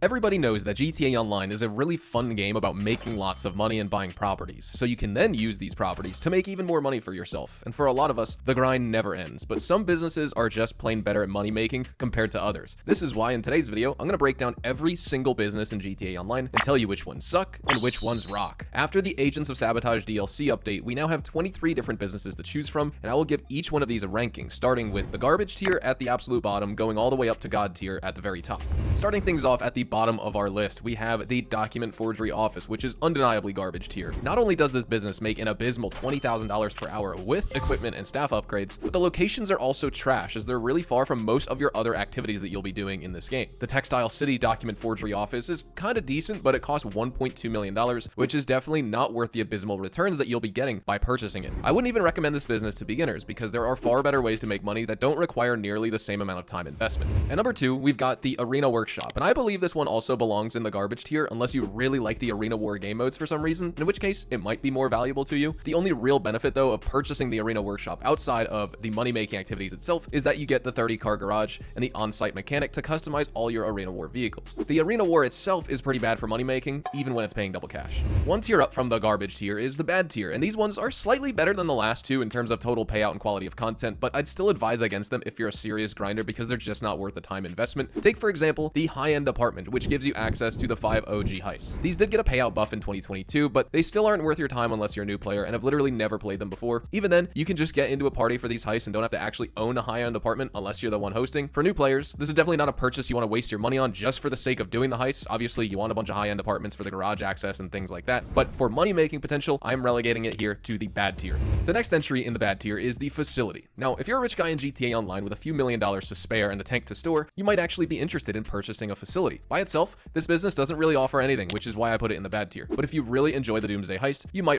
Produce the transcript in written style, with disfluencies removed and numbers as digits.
Everybody knows that GTA Online is a really fun game about making lots of money and buying properties, so you can then use these properties to make even more money for yourself. And for a lot of us, the grind never ends, but some businesses are just plain better at money making compared to others. This is why in today's video, I'm going to break down every single business in GTA Online and tell you which ones suck and which ones rock. After the Agents of Sabotage DLC update, we now have 23 different businesses to choose from, and I will give each one of these a ranking, starting with the garbage tier at the absolute bottom, going all the way up to God tier at the very top. Starting things off at the bottom of our list, we have the document forgery office, which is undeniably garbage tier. Not only does this business make an abysmal $20,000 per hour with equipment and staff upgrades, but the locations are also trash as they're really far from most of your other activities that you'll be doing in this game. The Textile City document forgery office is kind of decent, but it costs $1.2 million, which is definitely not worth the abysmal returns that you'll be getting by purchasing it. I wouldn't even recommend this business to beginners because there are far better ways to make money that don't require nearly the same amount of time investment. At number 2, we've got the Arena Workshop, and I believe this one also belongs in the garbage tier unless you really like the Arena War game modes for some reason, in which case it might be more valuable to you. The only real benefit though of purchasing the Arena Workshop outside of the money-making activities itself is that you get the 30-car garage and the on-site mechanic to customize all your Arena War vehicles. The Arena War itself is pretty bad for money-making, even when it's paying double cash. One tier up from the garbage tier is the bad tier, and these ones are slightly better than the last two in terms of total payout and quality of content, but I'd still advise against them if you're a serious grinder because they're just not worth the time investment. Take, for example, the high-end apartment, which gives you access to the 5 OG heists. These did get a payout buff in 2022, but they still aren't worth your time unless you're a new player and have literally never played them before. Even then, you can just get into a party for these heists and don't have to actually own a high-end apartment unless you're the one hosting. For new players, this is definitely not a purchase you want to waste your money on just for the sake of doing the heists. Obviously, you want a bunch of high-end apartments for the garage access and things like that, but for money-making potential, I'm relegating it here to the bad tier. The next entry in the bad tier is the facility. Now, if you're a rich guy in GTA Online with a few $1 million to spare and a tank to store, you might actually be interested in purchasing a facility. By itself, this business doesn't really offer anything, which is why I put it in the bad tier. But if you really enjoy the Doomsday Heist, you might